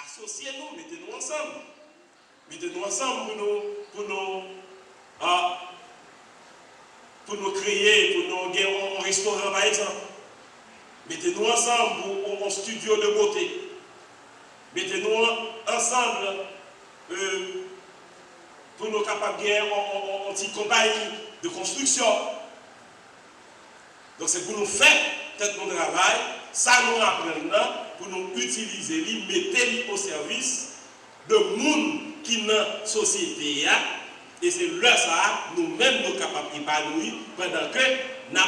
associez-nous, mettez-nous ensemble. Mettez-nous ensemble pour nous créer, pour nous gagner un restaurant par exemple. Mettez-nous ensemble pour un studio de beauté. Mettez-nous ensemble pour nous capables de gagner une petite compagnie de construction. Donc c'est pour nous faire peut-être mon travail, ça nous apprend pour nous utiliser, mettre au service de monde qui est dans la société. Et c'est là ça, nous-mêmes nous sommes capables d'épanouir pendant que nous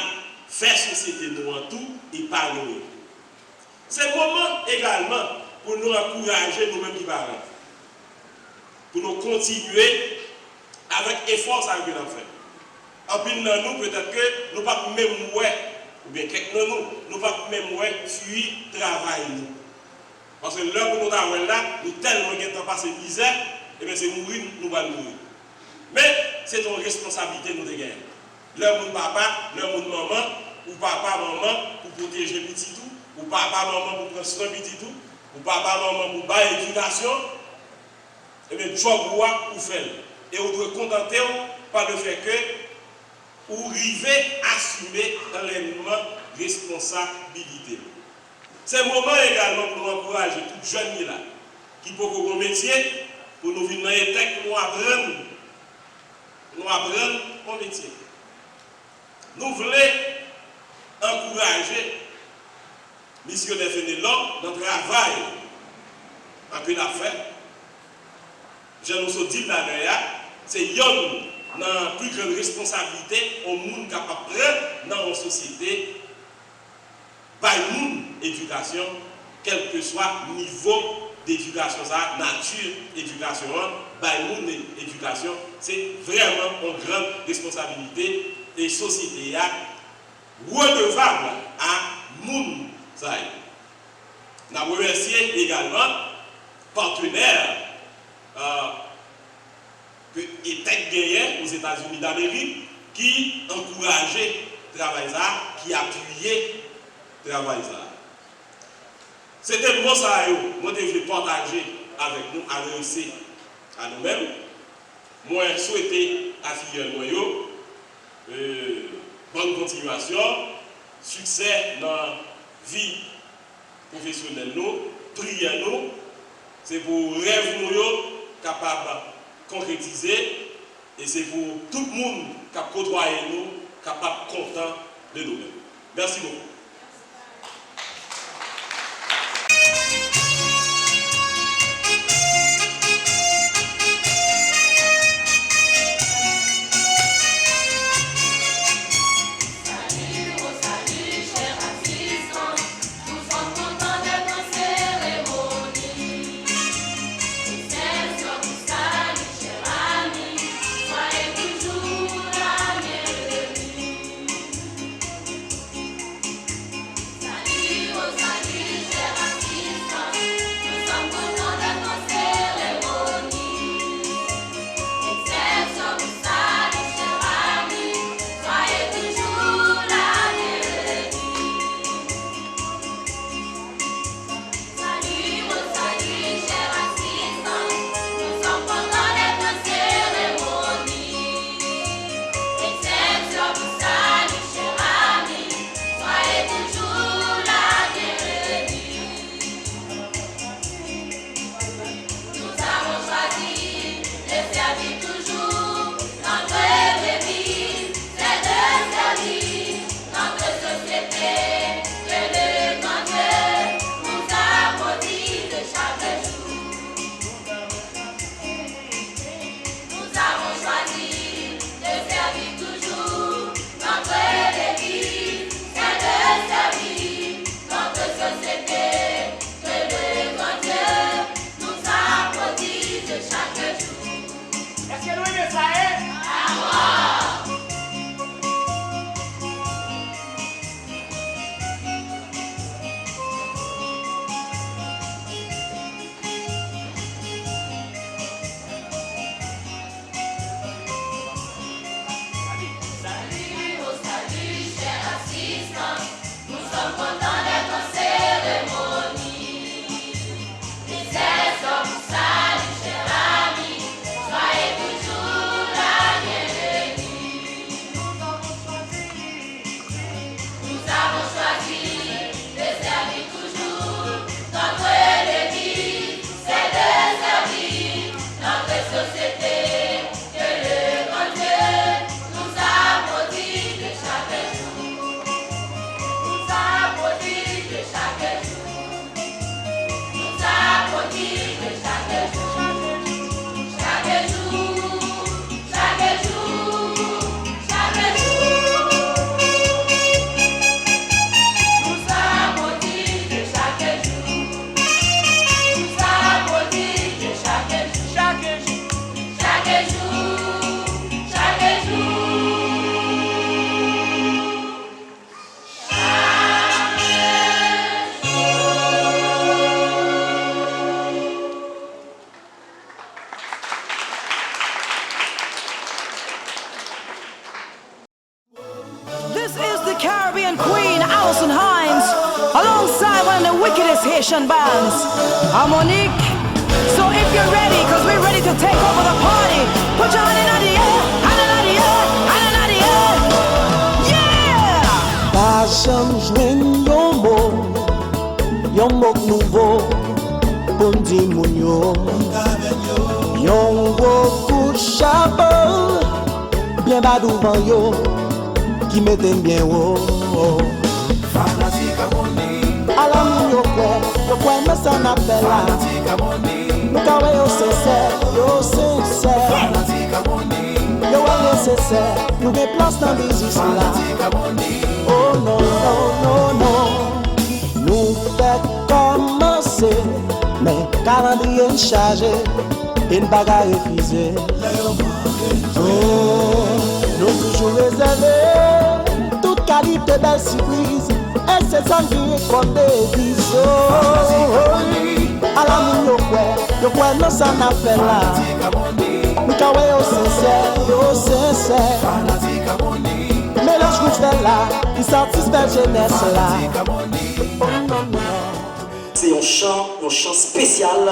faisons société nous en tout épanouir. C'est le moment également pour nous encourager nous-mêmes qui parlons. Pour nous continuer avec effort ça que nous faisons. En plus de nous, peut-être que nous ne pouvons pas même ouais, ou bien quelques de nous, nous ne pouvons pas même ouais, fuir travail. Parce que l'heure où nous avons là, nous tellement de temps passé misère, et bien c'est mourir, nous allons mourir. Mais c'est une responsabilité nous de gagner. L'heure où papa, l'heure où maman, ou papa, maman, pour protéger le petit tout, ou papa, maman, pour prendre soin du petit tout, ou papa, maman, pour faire l'éducation, et bien job ou faire. Et vous devez contenter par le fait que ou arriver à assumer pleinement responsabilité. C'est le moment également pour nous encourager tous les jeunes là, qui peuvent avoir un métier, pour nous venir dans les textes, pour nous apprendre un métier. Nous voulons encourager les missionnaires Fénélon dans le travail en peu d'affaires. Je nous ai dit là, c'est Yon dans la plus grande responsabilité au monde capable de prendre dans la société par une éducation, quel que soit le niveau d'éducation, nature éducation, par une éducation, c'est vraiment une grande responsabilité et la société redevable à monde. Nous avons remercié également partenaires que était gagné aux États-Unis d'Amérique qui encourageait le travail, qui appuyait le travail. C'était le mot ça, moi je voulais partager avec nous, à réussir à nous-mêmes. Moi je souhaitais à Filleul bonne continuation, succès dans la vie professionnelle, prière nous, c'est pour rêve nous capable concrétiser et c'est pour tout le monde qui a côtoyé nous, capable content de nous-mêmes. Merci beaucoup. Nation bands, Harmonic. So if you're ready, cause we're ready to take over the party, put your hand in the air, hand in the air, hand in the air. Yeah! Pas jamais jouen yon mot nouveau pour dire moun yo. Yon gros coup de chapeau, bien bas devant yo, qui mettent bien haut. A la moun yo kwe me san appel la. Nou ka we yo sincère. Yo we nécessaire, nou gen place dans business la. Oh non, non, non, non. Nou fait commencer, mais calendrier chargé, et ne pas refuser. Nous toujours réservés, toute qualité belle surprise, et c'est ça qui est comme des bisous. A la moun yo kwe non s'en appelle là. Nous ka we yo sincère. Mélange qu'on fait là, qui satisfait jeunesse là. Oh non, non. C'est un chant spécial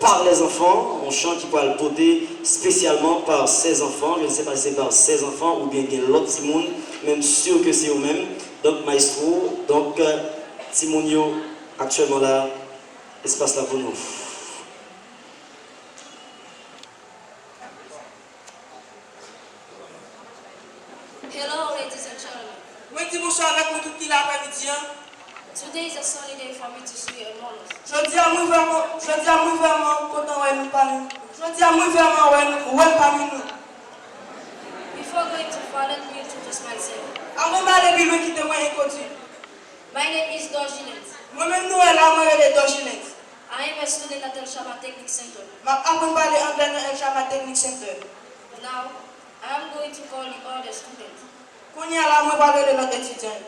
par les enfants, un chant qui pourra le porter spécialement par ses enfants. Je ne sais pas si c'est par ses enfants ou bien l'autre Simon, même sûr que c'est eux-mêmes. Donc maestro, donc Simonio actuellement là, espace là pour nous. Hello, ladies and gentlemen. Bonsoir avec nous tout qui l'après-midi. Today is a sunny day for me to see a model. Je dis à moi vraiment content ouais nous parler. Je dis à moi vraiment ouais parmi nous. Before going too far, let me introduce myself. Avant d'aller plus loin qui te moi introduire. My name is Dorjinet. Moi-même nous là moi les Dorjinet. I am a student at El Shama Technic Center. Ma apprendre parler anglais dans El Shama Technic Center. Now, I am going to call the other students. Qu'on y a là moi parler de notre étudiant.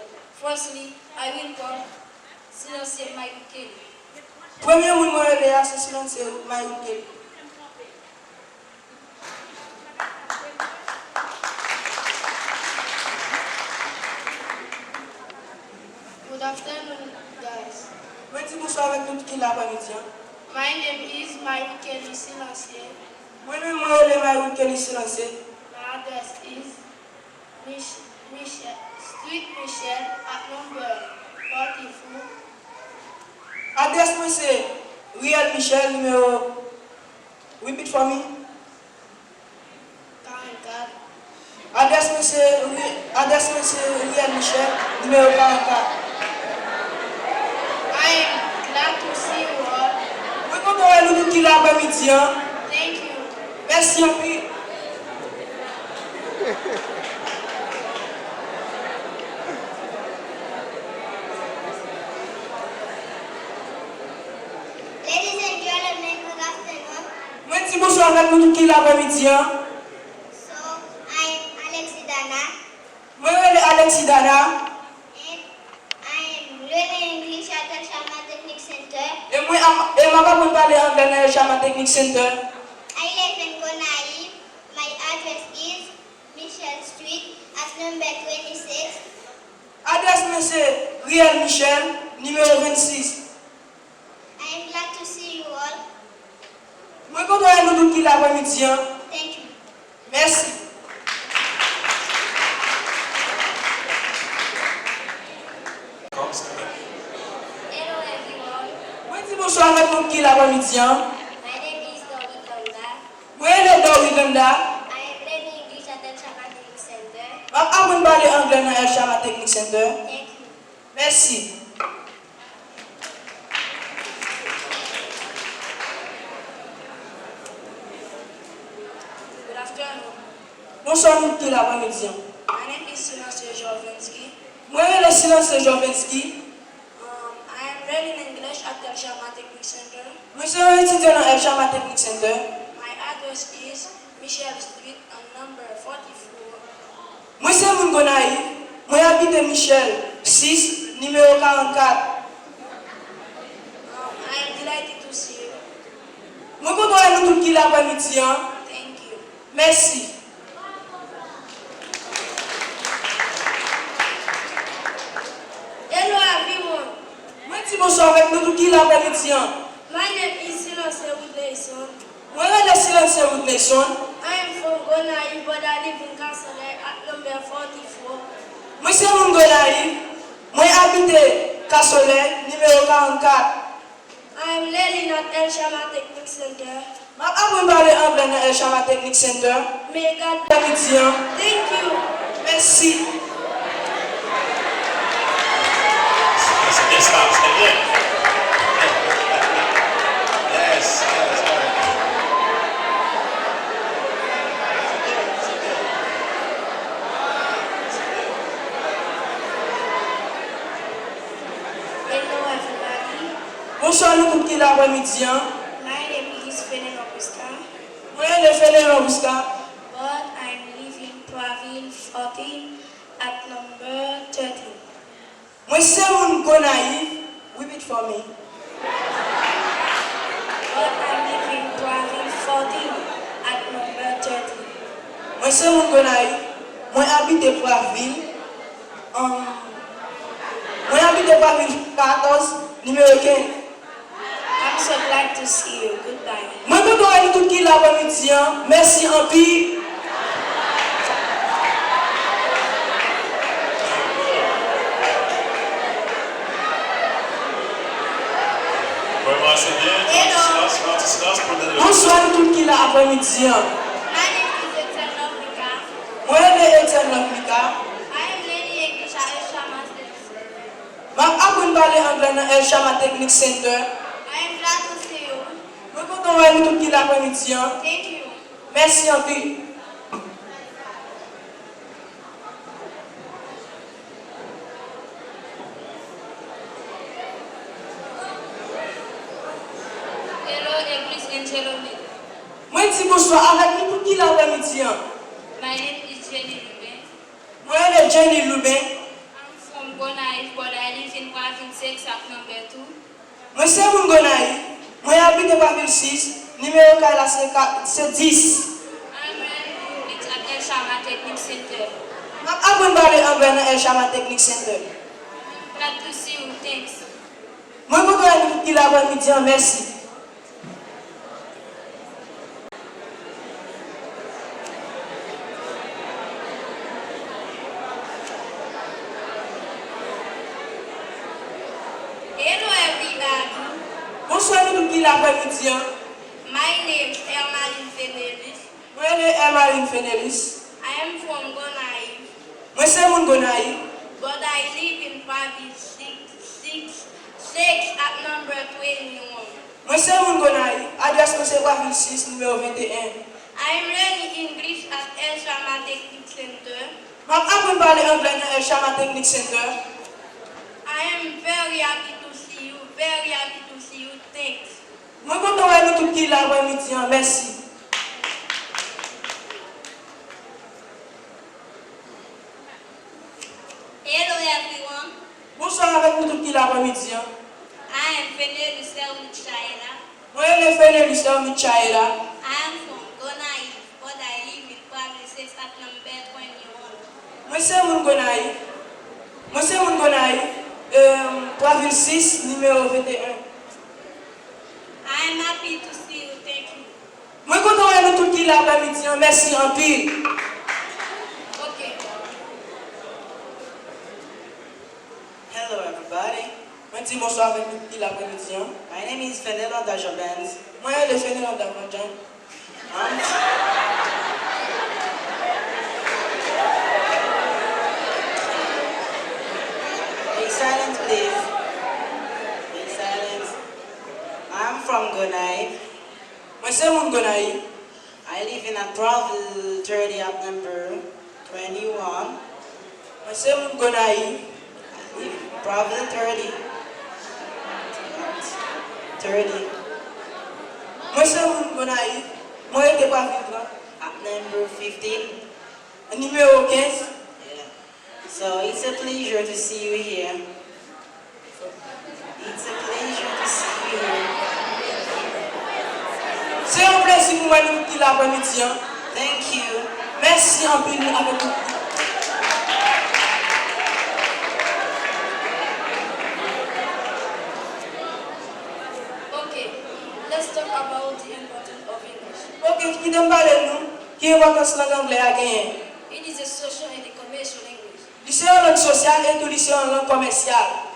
Firstly, I will call Silencieux Mike Kelly. Premier mot moi là c'est Silencieux Mike Kelly. Good afternoon, guys. Moi dis bonsoir avec nous tout qui l'après-midi. My name is Mike Kelly Silencieux. Moi-même moi les Mike Kelly Silencieux. My address is Street Michel at number 44. Adresse moi c'est Riel Michel numéro. Repeat for me. 44. Adresse moi c'est Riel Michel numéro 44. I am glad to see you all. Moi content avec nous tout qui l'après-midi. Thank you. Merci un peu. Ladies and gentlemen, good afternoon. Moi dis bonsoir avec nous tout qui l'après-midi. So, I'm Alexi Dana, Moi c'est Alexis Dana. and I'm learning English at El Shama Technic Center. Et moi m'a pas parler anglais dans le Shama Technic Center. I live in Gonaïve. My address is Michel Street at number 26. Adresse moi c'est Riel Michel numéro 26. I am glad to see you all. Moi content avec nous tout qui l'après-midi. Thank you. Merci. Hello everyone. Moi dis bonsoir avec nous qui l'après-midi. My name is Dori Kanda. Moi c'est Dori Ganda. I am learning English at El Shama Technic Center. M'a apprendre parler anglais dans El Shama Technic Center. Thank you. Merci. Good afternoon. Bonsoir nous qui l'après-midi. My name is Silencieux Jorvinsky. Moi le silence Jovenski. I am learning English at El Shama Technic Center. Moi c'est un étudiant dans El Shama Technic Center. My address is Michel Street and number 44. Moi c'est mon Gonaïve. Moi habite Michel 6 numéro 44. I am delighted to see you. Moi content avec nous tout qui l'après-midi. Thank you. Merci. Hello everyone. Moi dis bonsoir avec nous tout qui l'après-midi. My name is Silence Woodnation. Moi, je suis Silence Woodnation. I am from Gonai, but I live in Castle at number 44. Moi, c'est mon Gonai. Moi, j'habite Cassole, numéro 44. I am learning at El Shama Technique Center. Je vais parler anglais dans El Shama Technique Center. May God L'après-midi. thank you. Merci. C'est ça, c'est bien. Yes, yes, Hello everybody. Bonsoir nous tout qui l'après-midi. My name is Fenen Augusta, Moi, je suis Félix Augusta. but I'm living Praville 14 at number 13. Moi, c'est mon Gonai. Repeat for me. But I'm living Praville 14 at number 13. Moi, c'est mon Gonai. Moi, j'habite Poiville. Moi, j'habite Poiville 14, numéro 15. I'm so glad to see you. Goodbye. Moi, je dois tout qui l'après-midi. Merci en pile. Vraiment, c'est bien. Silence pour donner le Bonsoir tout qui l'après-midi. My name is Etienne Lovnika. Moi, je suis Etienne Laflika. I am learning English at El Shama Center. Je vais parler anglais dans El Shama Technique Center. I am glad to see you. Moi, je dois tout qui l'après-midi. Thank you. Merci en pile. Hello, Église Angelomé. Moi, je dis bonsoir avec tout qui l'après-midi. My name is Jenny Lubin. Moi, je suis Jenny Lubin. I'm from Gonai, but I live in Wavin 6 at number 2. Moi, c'est mon Gonai. Moi, j'habite Poiville 6, numéro 4, c'est 10. I'm learning English at El Shama Technique Center. Je vais parler anglais dans El Shama Technique Center. Glad to see you. Thanks. Moi, je vais tout qui l'après-midi. Merci. Hello, everybody. Bonsoir tout qui l'après-midi. My name is Ermaline Fenelis. Moi, je suis Emeline Fenelis. I am from Gonai, Moi, c'est mon Gonai. but I live in Wavin 6 at number 21. Moi, c'est mon Gonai. Adresse c'est Poiville 6, numéro 21. I am learning English at El Shama Technique Center. Je vais parler anglais dans El Shama Technique Center. I am very happy to see you. Very happy to see you. Thanks. Moi, je vais tout qui l'après-midi. Merci. Hello, everyone. Bonsoir avec tout qui l'après-midi. I am Fenelis Elmichaela. Moi, je suis Fenelis Michaela. I am from Gonai, but I live in Wavin 6 at number 21. Moi, c'est mon Gonai. Moi, c'est mon Gonai. Poiville 6, numéro 21. I am happy to see you. Thank you. Moi, je vais tout qui l'après-midi. Merci en pile. Okay. Hello everybody, Moi, je dis bonsoir avec tout qui l'après-midi. my name is Fenelo Dajabens. Moi, je suis Fenelo Davanjan. Be silent please. Be silent. I'm from Gonai. Moi, c'est mon Gonai. I live in a Province 30 at number 21. Moi, c'est mon Gonai. Province 30. 30 Moi, c'est mon Gonai. Moi, je suis pas vivre. at number 15. Numéro 15. Yeah. So it's a pleasure to see you here. It's a pleasure to see you here. C'est un plaisir pour moi de qui l'après-midi. Thank you. Merci en pile avec vous. let's talk about the importance of English. Ok, qui t'aime parler nous, qui est importance langue anglais à gagner. It is a social and a commercial language. Lycée en langue sociale et tout lycée en langue commerciale.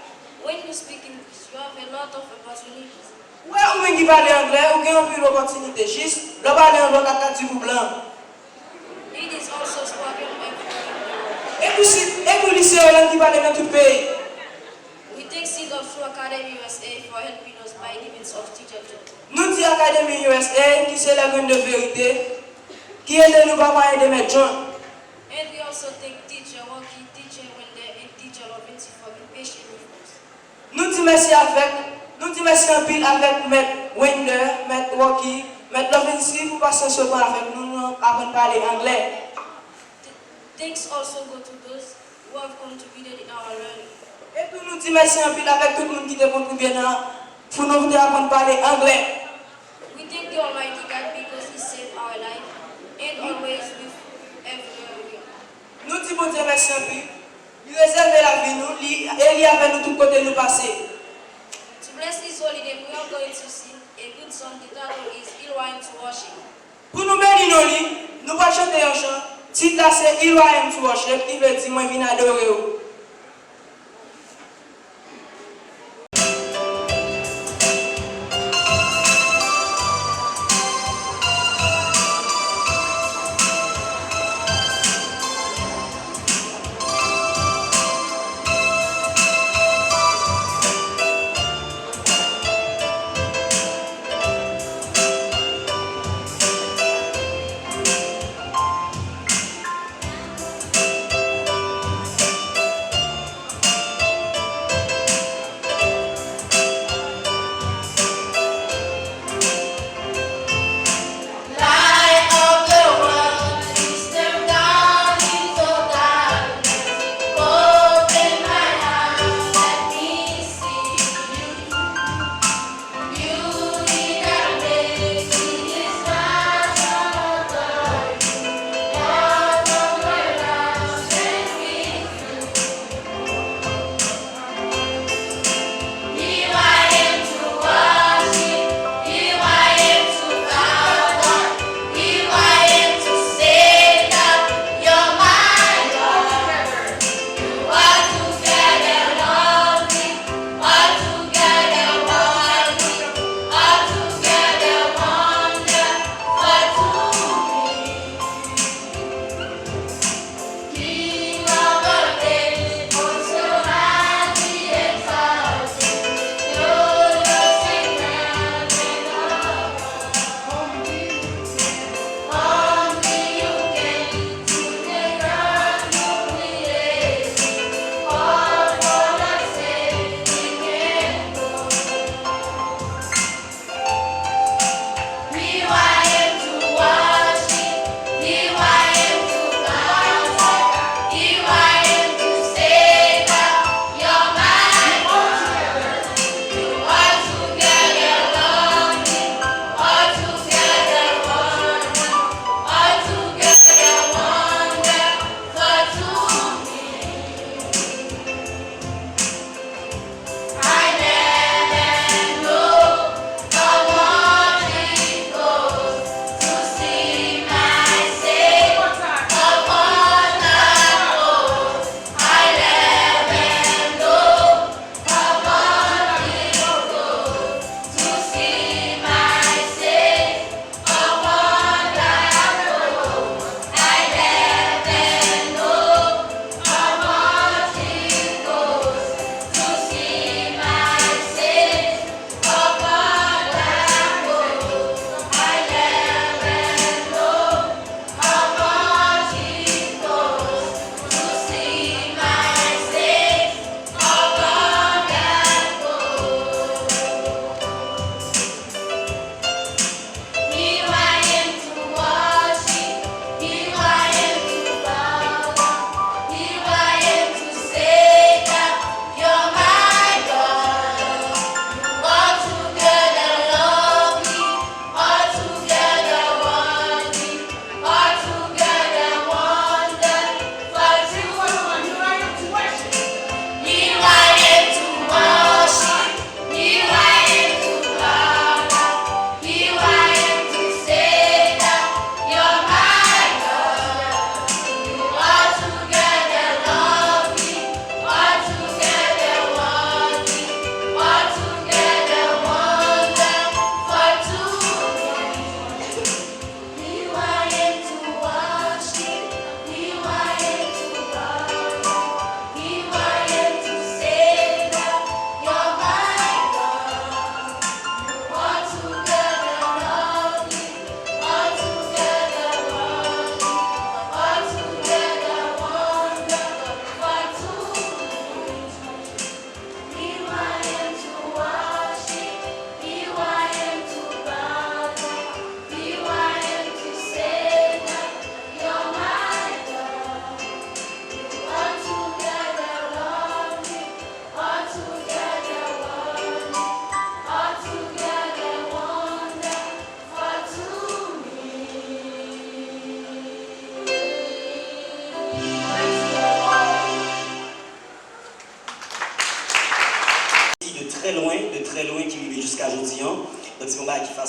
When you speak English, you have a lot of opportunities. Ouais, ou même qui parle anglais, ou qui a plus d'opportunités. Juste, le parler en langue à du blanc. It is also spoken everywhere. Et puis lycée en langue qui parle dans tout le pays. We take seed of True Academy USA for helping us by the means of teacher jobs. Nous disons Académie USA, qui c'est la grande de vérité, qui aide nous pas moyen de mettre joint. And we also take teacher Walkie, teacher Wender, and teacher Robinson for being patient with us. Nous disons merci en pile avec Maître Wender, Maître Walkie, Maître Robinson pour passer ce temps avec nous, avant de parler anglais. Thanks also go to those who have contributed in our learning. Et puis nous disons merci en pile avec tout le monde qui a contribué pour nous apprendre à parler anglais. We thank the Almighty God because He saved our life and always with everywhere we are. Nous disons bon Dieu merci en pile. Il réserve la vie nous, et il avec nous tout côté nous passer. To bless this holiday, we are going to sing a good song. The title is Ilwine to Worship. Pour nous bénir nos lits, nous allons chanter un chant. Titre là c'est Ilwine to Worship, qui veut dire moi viens adorer.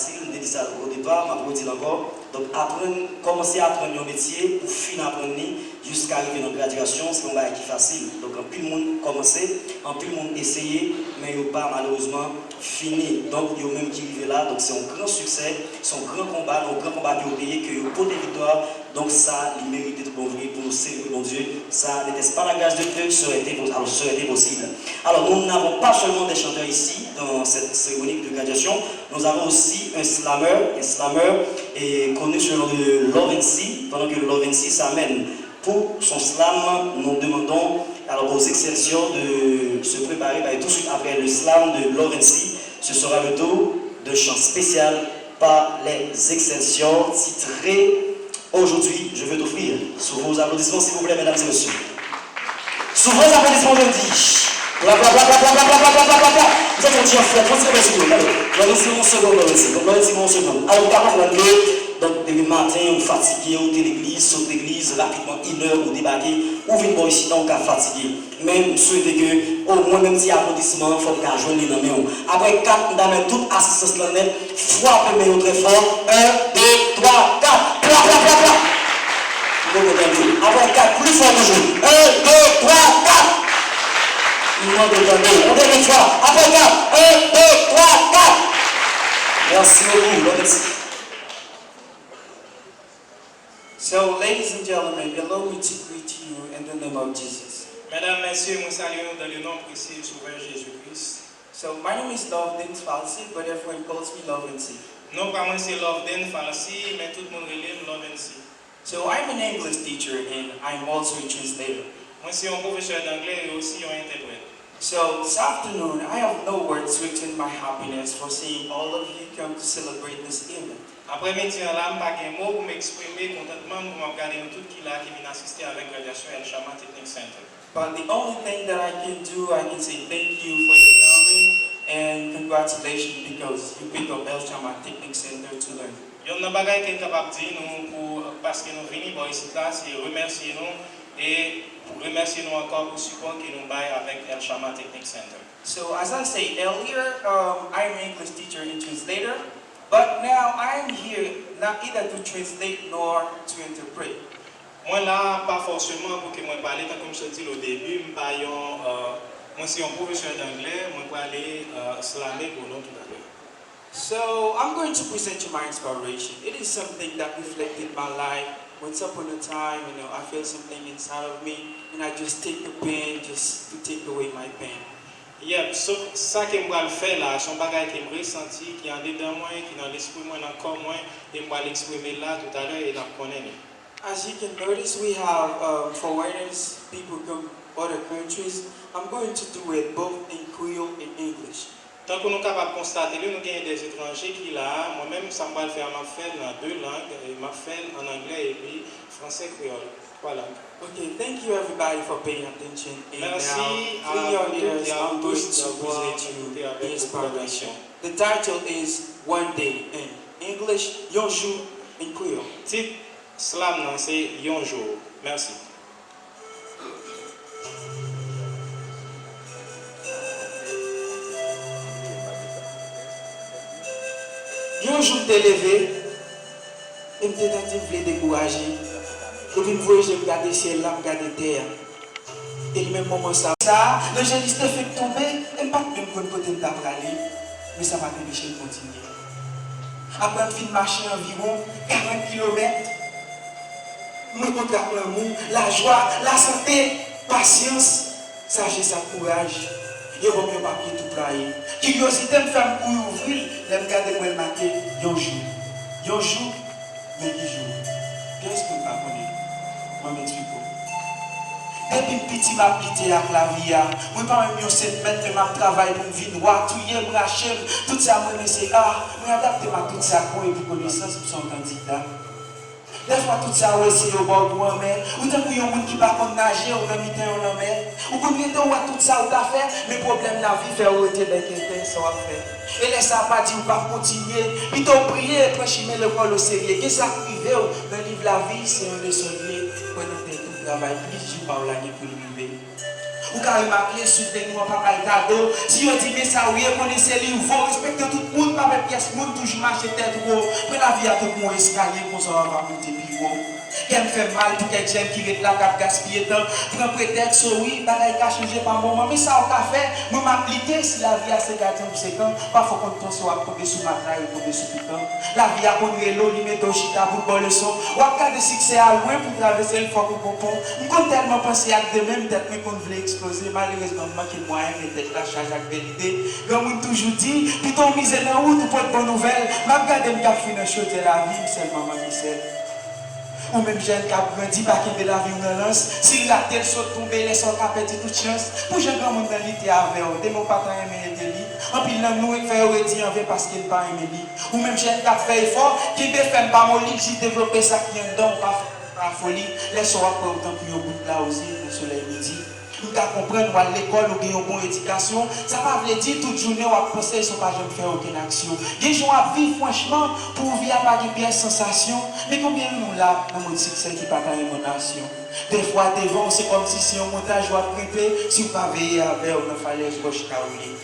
facile, je dis ça au départ, je vais dire encore. Donc commencer à apprendre un métier pour finir apprendre jusqu'à arriver dans la graduation, c'est un bagage qui est facile. Donc en plus le monde commencer, en plus le monde essayer, mais il n'y a pas malheureusement fini. Donc il y a même qui arrive là, donc c'est un grand succès, c'est un grand combat qui a payé, que pour des victoires. Donc ça, il mérite d'être bon pour nous célébrer mon Dieu. Ça n'était pas la grâce de Dieu, ça aurait été possible. Alors nous n'avons pas seulement des chanteurs ici dans cette cérémonie de graduation, nous avons aussi un slammer est connu sur le nom de Lovency. Pendant que le Lovency s'amène pour son slam, nous demandons alors aux exceptions de se préparer. Tout de suite après le slam de Lovency, ce sera le tour de chant spécial par les exceptions titré. Aujourd'hui, je veux t'offrir, sous vos applaudissements s'il vous plaît, mesdames et messieurs. Sous vos applaudissements, je dis. Bla bla bla bla bla bla bla bla bla bla bla. Vous êtes en fait, c'est mon second, mon second. Alors, par contre, donc, début matin, on fatigué, on est l'église, saute l'église, rapidement, 1 heure, on débarquer, on vient ici, donc, on fatigué. Même, souhaitez que, au moins, même petit applaudissement, il faut qu'on joigne les noms. Après 4, on a mis toute assistance là net, frappez mes très fort. 1, 2, 3, 4, pla, pla, pla, pla. Après 4, plus fort toujours. 1, 2, 3, 4. Il manque de temps. On dernière fois. Après 4, 1, 2, 3, 4. Merci beaucoup. Merci. So, ladies and gentlemen, allow me to greet you in the name of Jesus. Mesdames, Messieurs, nous saluons dans le nom précieux du Sauveur Jésus-Christ. So, my name is Loveden Falsi, but everyone calls me Lovency. Non, pas moi c'est Loveden Falsi, mais tout le monde relève Lovency. So, I'm an English teacher and I'm also a translator. Moi c'est un professeur d'anglais et aussi un interprète. So, this afternoon, I have no words to extend my happiness for seeing all of you come to celebrate this event. Après-midi, là, je n'ai pas de mots pour m'exprimer contentement pour regarder nous tous qui là qui viennent assister avec graduation El Shammah Technic Center. But the only thing that I can do, I can say thank you for your coming and congratulations because you picked up El Shammah Technic Center to learn. Il y a un bagage qui est capable de dire nous parce que nous venons ici là, c'est remercier nous et pour remercier nous encore pour le support que nous baillons avec El Shammah Technic Center. So as I said earlier, I'm an English teacher and translator. But now I am here not either to translate nor to interpret. Moi là, pas forcément pour que moi parle, comme je dis au début, moi c'est un professeur d'anglais, moi pour aller slammer pour nous tout à l'heure. So I'm going to present you my inspiration. It is something that reflected my life. Once upon a time, I feel something inside of me, and I just take the pen just to take away my pain. Yeah, so ça que moi le faire là, son bagage que me ressenti, qui en dedans moi, qui dans l'esprit moi, dans corps moi, et moi l'exprimer là tout à l'heure et dans connaître. As you can notice, we have foreigners, people from other countries. I'm going to do it both in Creole and English. Tant que nous sommes capables de constater, nous avons des étrangers qui là, moi-même, ça m'a fait m'a faire dans 2 langues, m'a fait en anglais et puis français créole. Voilà. Okay, thank you everybody for paying attention. And merci now, your leaders, I'm going to present you the inspiration. The title is One Day in English, Un jour in Creole. Titre slam non, c'est Un jour. Merci. Un jour t'es levé, et me tentative de décourager. Et puis, je me regarde le ciel, là, je regarde terre. Et le même moment, ça, le génie s'est fait tomber, et pas même côté de aller, mais ça m'a empêché de continuer. Après, je finis de marcher environ 40 km. Je rencontre l'amour, la joie, la santé, patience, sagesse, courage. Je vois mon papier tout playé. Curiosité me fait ouvrir, je me regarde moi le matin, un jour, mais 10 jours. Qu'est-ce que je ne connais pas? Depuis petit, m'a quitté avec la vie. Moi, pas même 7 mètres, mais je travaille pour vivre droit, tout y est, tout ça, moi, c'est moi, adapter ma tout ça pour une connaissance pour son candidat. Des fois, tout ça, c'est au bord de moi, mais ou tant qu'il y a un monde qui ne peut pas nager, ou même il en mer. Ou quand il y a tout ça, ou t'as fait, mais problème de la vie, faire arrêter avec quelqu'un, ça va faire. Et laisse ça pas dire, ou pas continuer. Puis t'as prié, pour chimer le col au sérieux. Qu'est-ce que ça privé, dans le livre La vie, c'est un leçon lié. Pendant que tu travailles, plus tu parles là pour le vivre. Ou quand remarquer sur des nous pas le cadeau, si on dit mais ça oui, connaissez les vous respectez tout le monde, pas avec pièce monde toujours marcher tête haut. Pour la vie à tout le monde escalier pour ça va monter plus haut. Qu'elle me fait mal pour quelqu'un qui est là qui gaspille temps, pour un prétexte oui, bagaille qui a changé par moment, mais ça on a fait, moi m'appliquer si la vie a ses gardien pour ses temps, parfois quand on soit tomber sous ma taille, tomber sous piquant. La vie a connu l'eau, lui met au chita pour boire le son, ou à cas de succès à loin pour traverser le fort au pompon. Je compte tellement penser à de même tête mais qu'on voulait exploser, malheureusement manquer de moyens, mais tête la charge avec vérité. Comme on toujours dit, plutôt misé dans la route pour de bonnes nouvelles, m'a regardé me faire une chose de la vie, c'est maman qui sait. Ou même jeune qui a grandi, pas qu'il de la vie ou de lance. Si la tête saute tomber, laisse son cap perdre toute chance. Pour jeune grand monde dans l'ité avec eux, des mots pas tant aimés de lui. En pile, nous, il fait redire en parce qu'il n'a pas aimé lui. Ou même jeune qui a fait effort, qui veut faire pas mon lit, j'ai développé ça qui est dedans, pas la folie. Laisse-moi après autant qu'il y a au bout de là aussi, le soleil midi. Nous comprendre à l'école ou bien une bonne éducation, ça va veut dire toute journée on va penser sur pas jamais faire aucune action. Les gens à vivre franchement pour vivre pas de bien sensation, mais combien nous là dans notre succès qui pas dans émotion. Des fois devant c'est comme si on montage va grimper, si on pas veiller avec on falaise gauche caouler.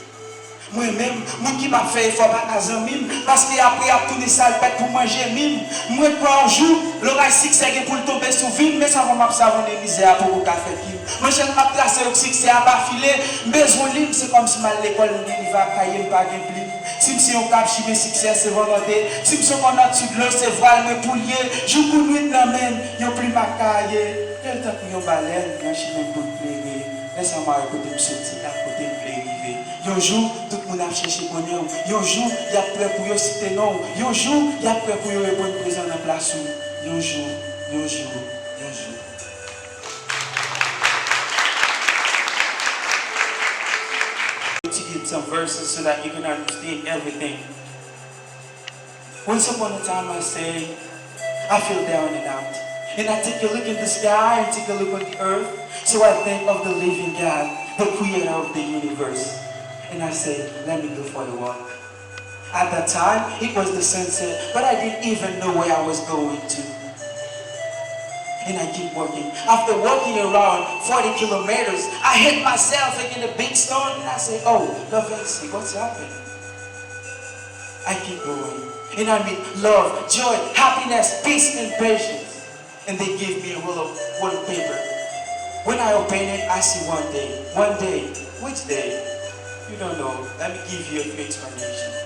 Moi-même, moi qui m'a fait effort pas à mime parce qu'après à tourner ça le pour manger mime. Moi quoi un jour, l'oreille succès pour tomber sous film, mais ça va m'absorber des misères pour le café pime. Moi je m'a placé au succès à pas filer, besoin libre, c'est comme si mal l'école il va cahier pas de pli. Si on cap chimer succès c'est volonté, si on a dessus de l'eau c'est voile mais poulier, jour pour nuit dans même, yo plus ma cahier. Quel temps pour yo baleine, yo chimer pour pleurer. Laisse-moi écouter me sortir à côté me pleurer. Un jour, tout le monde a cherché pour nous. Un jour, il y a prêt pour vous citer non. Un jour, il y a prêt pour vous répondre présent dans la place. Un jour, un jour, un jour. To get some verses so that you can understand everything. Once upon a time I say, I feel down and out. And I take a look in the sky and take a look at the earth. So I think of the living God, the creator of the universe. And I said, let me go for a walk. At that time, it was the sunset, but I didn't even know where I was going to. And I keep walking. After walking around 40 kilometers, I hit myself against a big stone and I say, oh, Lovency, what's happened? I keep going. And I meet love, joy, happiness, peace, and patience. And they give me a roll of paper. When I open it, I see one day. One day. Which day? You don't know. Let me give you a few explanations.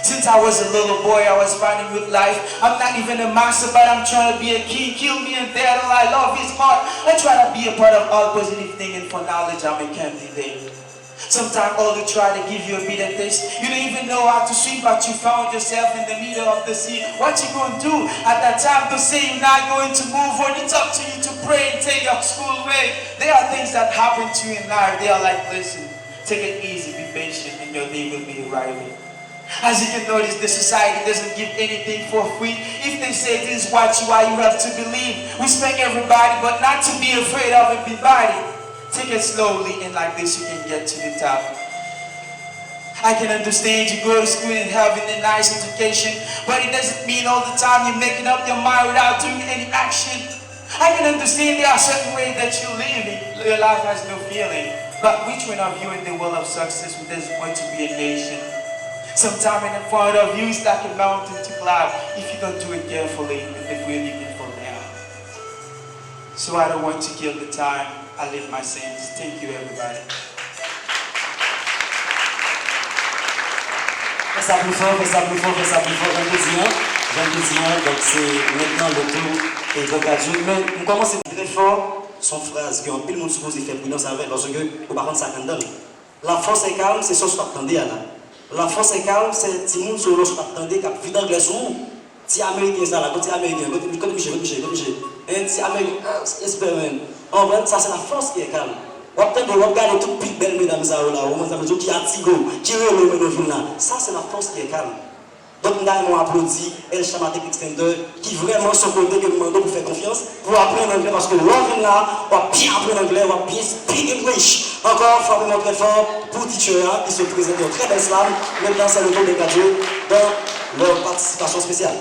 Since I was a little boy, I was fighting with life. I'm not even a master, but I'm trying to be a king. Kill me and dead, all I love is heart. I try to be a part of all positive things, and for knowledge, I'm a candidate. Sometimes all they try to give you a bit of taste. You don't even know how to swim, but you found yourself in the middle of the sea. What you gonna do at that time to say you're not going to move on? It's up to you to pray and take your school away. There are things that happen to you in life. They are like, listen, take it easy, be patient, and your day will be arriving. As you can notice, the society doesn't give anything for free. If they say this is what you are, you have to believe. Respect everybody, but not to be afraid of everybody. Take it slowly, and like this you can get to the top. I can understand you go to school and having a nice education, but it doesn't mean all the time you're making up your mind without doing any action. I can understand there are certain ways that you live in. Your life has no feeling. But which one of you in the world of success who doesn't want to be a nation? Sometime in front of you is like a mountain to climb. If you don't do it carefully, in the grave you can fall down. So I don't want to kill the time. I live my sins. Thank you, everybody. Fais ça plus fort, fais ça plus fort, fais ça plus fort. J'aime bien, donc c'est maintenant le tour et donc à Dieu. Mais nous commençons très fort son phrase que tout le monde suppose faire prudence avec parce que par contre ça canne. La force est calme, c'est ce que tu attendais là. La force est calme, c'est tout le monde sur l'autre attendait qui a vu d'anglais sur nous. Si américain ça là, côté américain, côté Michel. Et si américain, espérez. En vrai, ça c'est la force qui est calme. On peut regarder toutes les belles mesdames là, qui a Tigo, qui est là. Ça c'est la force qui est calme. Donc nous avons applaudi El Shama Technique Center qui vraiment son côté que nous demandons pour faire confiance, pour apprendre l'anglais parce que l'on vient là, on va bien apprendre l'anglais, on va bien speak English. Encore frappement très fort pour teacher qui se présente en très belle slam. Maintenant c'est le tour des cadeaux dans leur participation spéciale.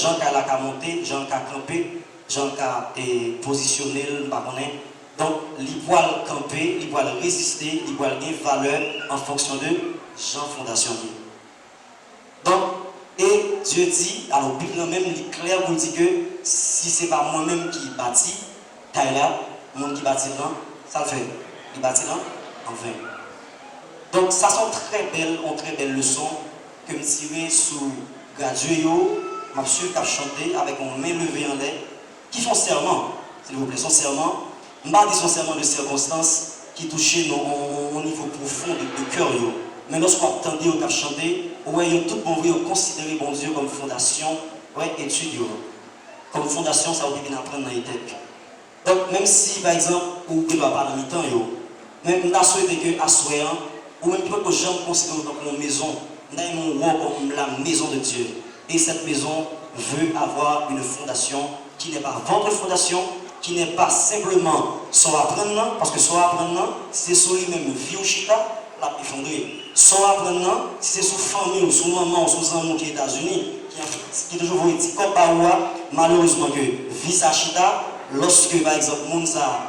Jean qui a monté, Jean qui a campé, Jean qui a positionné, donc il peut camper, il peut résister, il peut avoir une valeur en fonction de Jean Fondation. Donc, et Dieu dit, alors Bible même est clair pour dire que si ce n'est pas moi-même qui bâtis, Taïla, le monde qui bâtit là, ça le fait. Il bâtit là, en vain. Donc, ça sont très belles leçons que je tirer sous gradué, je suis chanté avec mon main levée en l'air, qui font serment, s'il vous plaît, son serment. Je ne vais pas dire son serment de circonstance qui touchait au niveau profond de cœur. Mais lorsqu'on entendait au chanter, ouais, tout bon vrai considérer bon Dieu comme fondation, ouais, étude. Comme fondation, ça va bien apprendre dans les têtes. Donc, même si, par exemple, vous ne doit pas dans le temps, même nous souhaité que à soir, ou même que j'aime considérer comme une maison, nous avons comme la maison de Dieu. Et cette maison veut avoir une fondation qui n'est pas votre fondation, qui n'est pas simplement son apprenant, parce que son apprenant, c'est sur lui-même vie au chita, la effondré. Son apprenant, si c'est sous famille ou sous maman ou sous amour qui est aux États-Unis, qui est toujours un petit comme malheureusement que vie sa chita, lorsque par exemple, monde ça,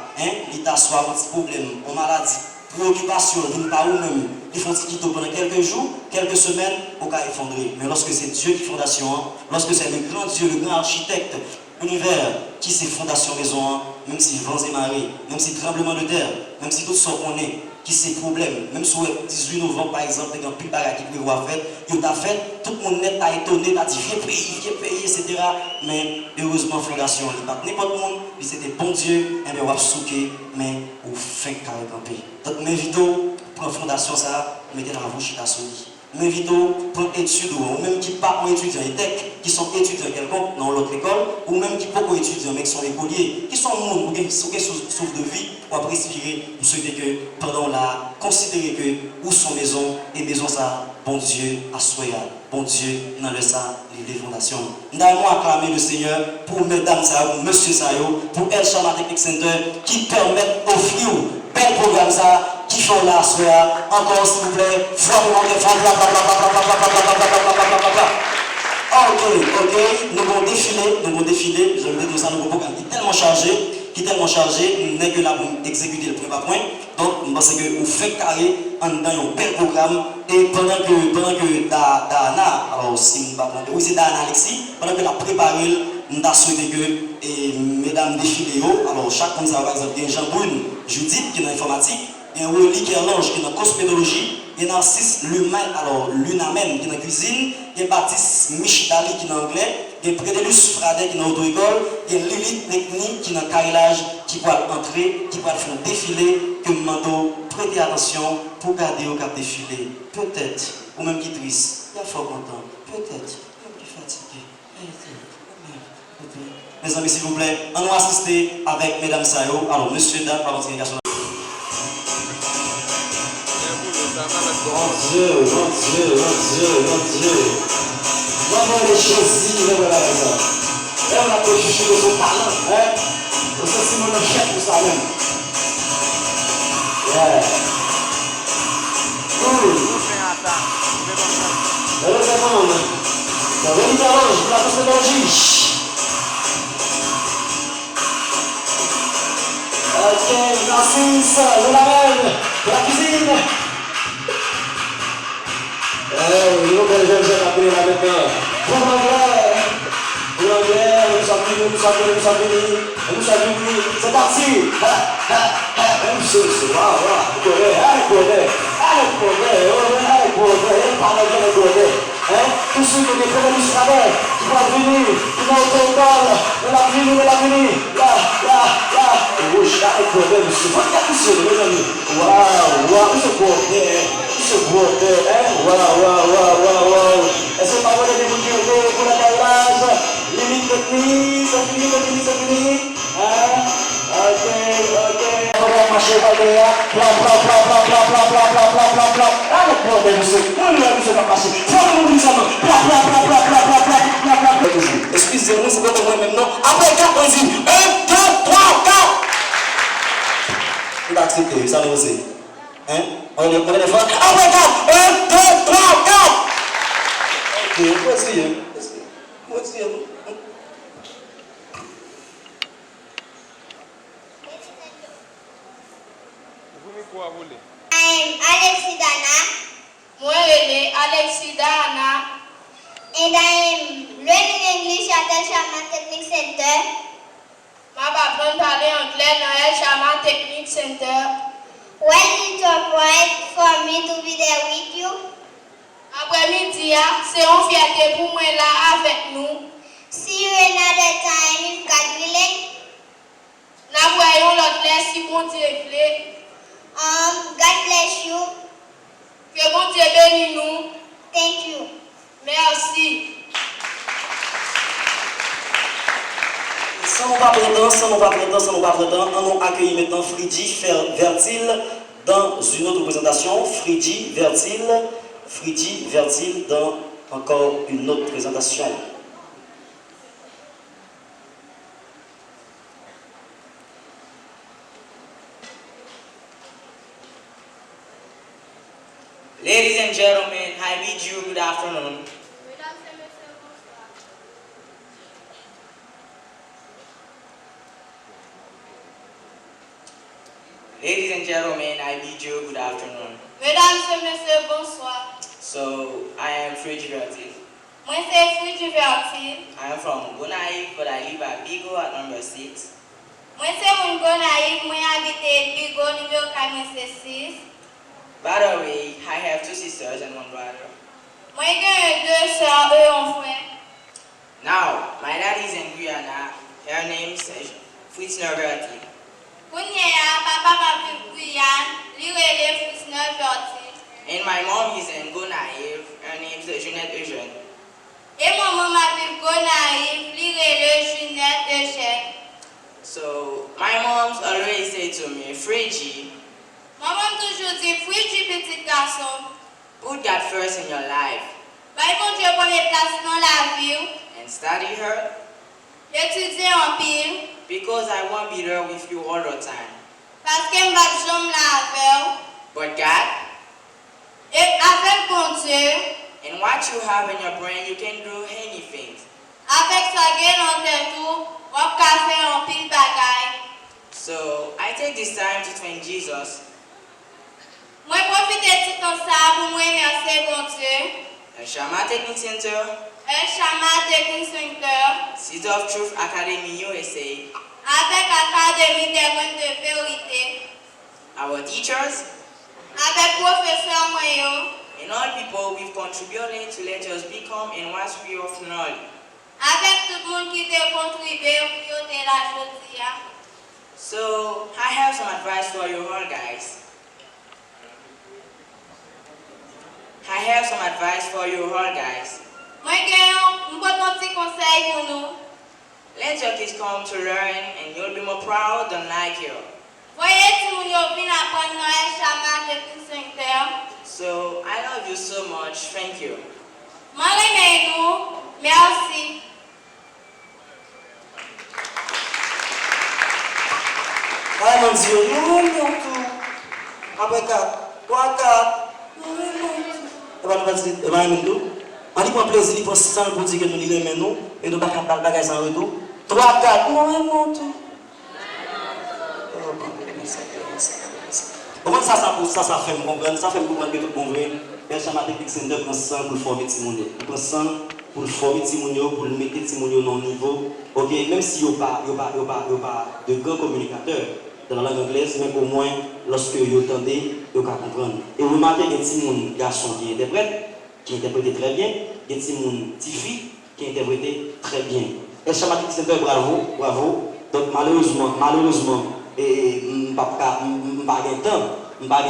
il t'assoit un petit problème, en maladie, préoccupation, d'une part ou même, ils font ce qui pendant quelques jours, quelques semaines, au cas effondré. Mais lorsque c'est Dieu qui fondation, lorsque c'est le grand Dieu, le grand architecte, univers qui c'est fondation maison, même si vents et marées, même si tremblement de terre, même si tout ce qu'on est, qui c'est problème, même si le 18 novembre par exemple, il y a un plus bagarre qui prévoit faire, il t'a fait, tout le monde est étonné, t'a dit viens payer, etc. Mais heureusement, fondation, il n'y a pas n'importe monde, c'était bon Dieu, et bien on va souquer, mais au fin carré campé. Donc mes vidéos, pour la fondation, ça, mettez dans la bouche, à solide. Mes vidéos pour études ou même qui pas étudiants qui sont étudiants quelconque dans l'autre école ou même qui pas étudiants mais qui sont écoliers qui sont monde qui sont souffrent de vie pour après respirer nous souhaitons que pendant la considérer que où sont maison et maison ça bon Dieu à soya bon Dieu dans le ça les fondations nous allons acclamer le Seigneur pour mesdames ça pour monsieur ça pour El Shammah Technique Center qui permettent d'offrir bel programme ça qui font là, soya, encore s'il vous plaît, ok, nous allons défiler, je vais dire ça, nous programme qui est tellement chargé, n'est que là pour exécuter le premier point, donc je pense que vous faites carré en dans un bel programme, et pendant que Dana, alors si vous oui c'est Dana Alexis, pendant que la préparé, nous avons souhaité que, mesdames défilées, alors chaque monde, par exemple, il y a Jean-Brune, Judith qui est dans l'informatique, il y a un Rolly qui est l'ange qui est dans la cosmétologie, il y a Narcisse Lunamen qui est dans la cuisine, il y a Baptiste Michdali qui est dans l'anglais, il y a Prédélus Fradet qui est dans l'auto-école, il y a Lilith Nekni qui est dans le carrelage, qui va entrer, qui va faire un défilé, que nous prêtez attention pour garder au cap défilé. Peut-être, ou même qui est triste, il y a fort content, peut-être, même plus fatigué. Mes amis, s'il vous plaît, on va assister avec mesdames Sayo. Alors, monsieur, dame, par votre délégation. Mon Dieu. Maman est choisie, le voilà ça. Et on a pu juger de son talent, hein. Vous savez si mon chef pour ça même. Yeah. Cool. Heureusement, la vérité orange, la cosmétologie. Ok, Narcisse, je l'amène pour la cuisine. Je vais appeler la maintenant. Pour l'anglais, nous sommes venus, c'est parti. Tous ceux qui ont du travail, qui vont venir, qui vont auto-école, de la venue, là. Rouge, écoutez, monsieur, regardez ce mes amis. Waouh, ce beau père, hein? Waouh. Est-ce que pas vous avez des pour la carrelage? Limite technique, ça finit. Hein? Ok. On va marcher par derrière. Plan. Allez, pour monsieur. Monsieur va marcher. Plan. Excusez-moi, c'est pas moi même, non? Après 4, on dit 1, 2, 3, 4. Il va accepter, ça nous aussi. Hein? On est les fois. Après 4, 1, 2, 3, 4. Ok, voici. micro à rouler. I am Alexi Dana. Moi, René Alexi Dana. And I am learning English at El Shaman Technique Center. Ma apprendre à parler anglais dans El Shaman Technique Center. Well, it's a pride for me to be there with you. Après-midi, c'est une fierté pour moi là avec nous. See you another time if God willing. Nous voyons l'autre là si bon Dieu veut. God bless you. Que bon Dieu bénisse nous. Thank you. Merci. Sans nous pas prendre, on accueille maintenant Fridi Vertil dans une autre présentation. Fridi Vertil dans encore une autre présentation. Ladies and gentlemen, I bid you good afternoon. Ladies and gentlemen, I bid you good afternoon. Mesdames et messieurs, bonsoir. So, I am Fridi Vertil. Moi, c'est Fridi Vertil. I am from Gonaïve, but I live at Bigo at number 6. Moi, c'est mon Gonaïve. Moi, j'habite Bigo, numéro 46. By the way, I have 2 sisters and 1 brother. Moi, j'ai 2 sœurs et un frère. Now, my dad is in Guyana. Her name is Fritz Vertil. Papa m'a Guyane, lui est Fritz Vertil. And my mom is in Gonaïve. Her name is Jeanette Eugène. Et mon maman m'appelle Gonaïve, lui est Jeanette Eugène. So, my mom always say to me, Frigi, Maman toujours dit, Frigi petit garçon, put God first in your life bâille mon Dieu première place dans la vie, and study her, étudier en pile, because I won't be there with you all the time. parce que je jambe la avec, But God, et avec mon Dieu, and what you have in your brain, you can do anything. avec sa gueule en tête tout, on peut faire en pile bagaille. So, I take this time to thank Jesus, Moi, profite de tout ça pour moi remercier mon Dieu. El Shaman Technique Center, El Shaman Technique Center, City of Truth Academy USA, avec Académie des Bonnes de Vérité, our teachers, avec professeur moyen, and all people we've contributed to let us become and what we of knowledge. avec tout le monde qui a contribué pour aider la journée. So, I have some advice for you all guys. Moi, j'ai un petit conseil pour nous. Let your kids come to learn and you'll be more proud than like you. Voyez si vous venez apprendre dans El Shaman Technique Center. So, I love you so much. Thank you. Moi, nous, merci. Ah mon Dieu, nous tout. Après 4, 3, 4. On dit pour plaisir, il prend 600 pour dire que nous lisons maintenant et nous ne pouvons pas faire sans retour. 3, 4, non, tout. Comment ça fait me comprendre? Ça fait me comprendre que tout le monde veut. El Shaman Technique Center prend 100 pour former Timounio. Il prend 100 pour former Timounio, pour mettre Timounio dans le niveau. Ok, même si il n'y a pas de grands communicateurs dans la langue anglaise, mais au moins, lorsque vous entendez, vous pouvez comprendre. Et vous remarquez qu'il y a des garçons qui interprètent très bien, il y a des filles qui interprètent très bien. El Shaman Technique Center, bravo. Donc malheureusement, et je n'ai pas de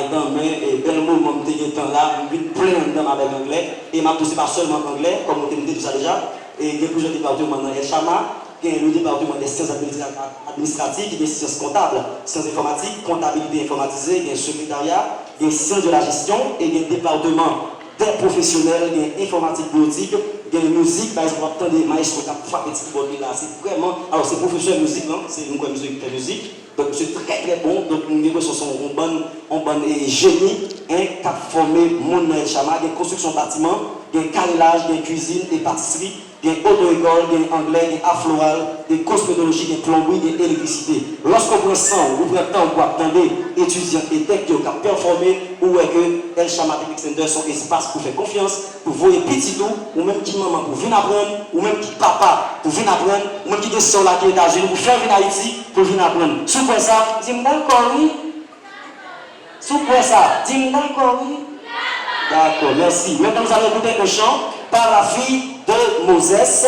temps, mais bel moment, je suis temps là, je suis plein de temps avec l'anglais, et je ne suis pas seulement anglais, comme on dit tout ça déjà, et il y a plusieurs départements dans El Shaman. Il y a le département des sciences administratives, il y a des sciences comptables, sciences informatiques, comptabilité informatisée, il y a un secrétariat, il y a sciences de la gestion, et il y a un département des professionnels, il y a informatique biotique, il y a une musique, par exemple, tant des maestros qui ont frappé petit keyboard là, c'est vraiment, alors c'est professeur de musique, non? C'est une musique qui fait musique, donc c'est très bon, donc nous avons un bon génie, qui a formé mon El Shaman, il y a construction bâtiment, il y a carrelage, il y a cuisine et pâtisserie. il y a auto-école, il y a anglais, il y a affloral, il y a cosmétologie, il y a plomberie, il y a électricité. Lorsqu'on prend ça, vous prenez le temps pour attendre étudiants et tech qui ont performé, ou est que El Chama Technic Center son espace pour faire confiance, pour voir les petits tout, ou même qui maman pour venir apprendre, ou même qui papa pour venir apprendre, ou même qui des soeurs là qui est États-Unis pour faire venir Haïti pour venir apprendre. Sous quoi ça? Dis-moi d'accord, oui. Sous quoi ça? Dis-moi d'accord, oui. D'accord, merci. Maintenant nous allons écouter un chant par la fille de Moses,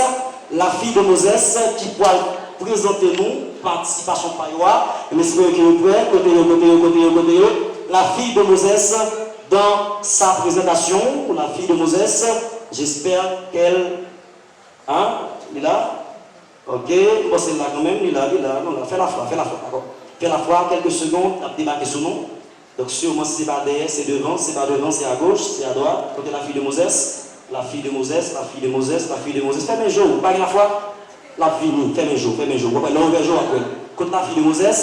la fille de Moses qui pourra présenter nous, participation par Yoa, et j'espère que vous prêts, côté, la fille de Moses dans sa présentation, la fille de Moses, j'espère qu'elle, hein, il est là, ok, bon c'est là quand même, il est là, non, fais la foi, d'accord, fais la foi, quelques secondes, à débarquer sur nous, donc sûrement c'est pas derrière, c'est devant, c'est à gauche, c'est à droite, côté la fille de Moses. La fille de Moses, la fille de Moses, la fille de Moses. Fais mes jours, pas la fois. La fille, fais mes jours. L'autre jour après. Contre la fille de Moses.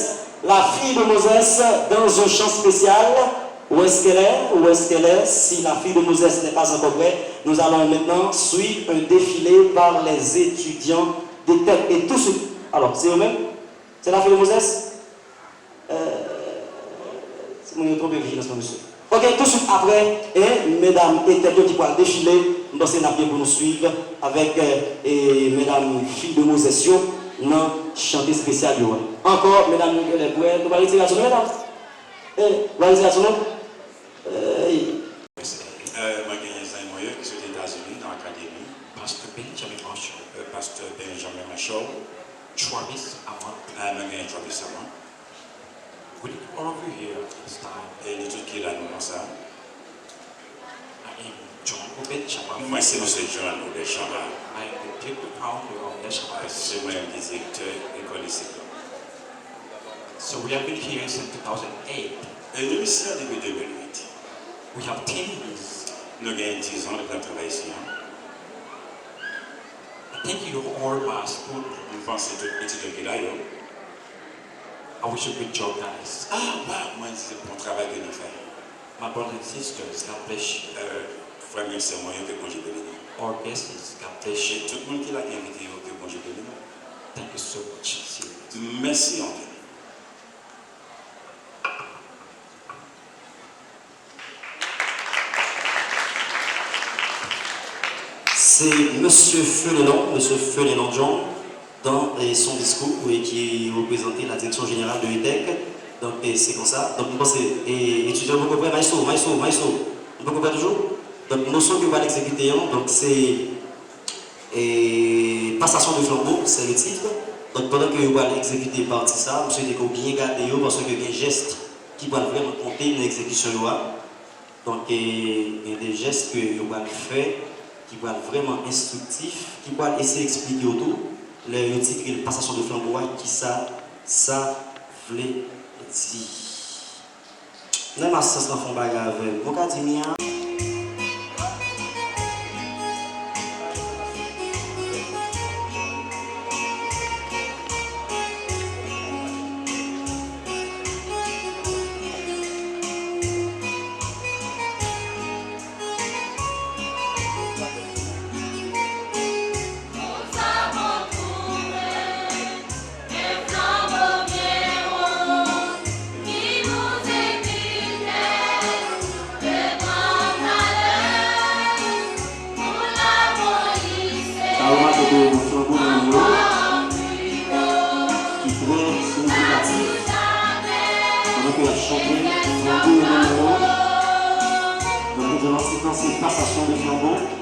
La fille de Moses dans un chant spécial. Où est-ce qu'elle est? Si la fille de Moses n'est pas encore prête, nous allons maintenant suivre un défilé par les étudiants des têtes. Et tout ce. Alors, c'est eux-mêmes? C'est la fille de Moses? C'est mon trompé vigilance, monsieur. Ok, tout de suite après, mesdames et têtes qui pourront défiler, nous allons bien pour nous suivre avec mesdames filles de Moses, nous chanter spécial. Encore, mesdames, les bouées, nous allons retirer à son nom, mesdames. Vous allez retirer à son nom? Moi, j'ai un moyen qui sont aux États-Unis dans l'académie. Pasteur Benjamin Marshall. Travis Amon. Travis Amon. Will you all of you here at this time? Et les autres qui là nous ça. I am John Obed Chama. Moi c'est monsieur John Obed Chama. I am the deputy founder of Chama. C'est moi le directeur école ici. So we have been here since 2008. Et nous sommes depuis 2008. We have 10 years. Nous avons 10 ans de travail ici. I think you all my school. Nous pensons que tout étudiant qui là yo. I wish you good job, guys. Ah, bah, moi, c'est mon travail que nous faisons. My brothers and sisters, God bless you. Frère et sœurs, moi, que congé béni. Our business, God bless you. Tout le monde qui l'a invité, que congé béni. Thank you so much. Merci, André. C'est Monsieur Feulénon John, dans son discours qui représentait la direction générale de l'ETEC. Donc c'est comme ça. Donc nous c'est étudiants, vous comprenez, Maïso, vous comprenez toujours. Donc nous sommes qui va l'exécuter, donc c'est passation de flambeau, c'est le titre. Donc pendant que vous allez exécuter partie ça, vous souhaitez que vous bien gardez parce qu'il y a des gestes qui vont vraiment compter dans l'exécution. Donc il y a des gestes que vous allez faire qui vont être vraiment instructifs, qui vont essayer d'expliquer autour. Le titre de passation de flambeau, qui ça voulait dire. Même à ce sens, on va avec mon cadimien. Passation de flambeau.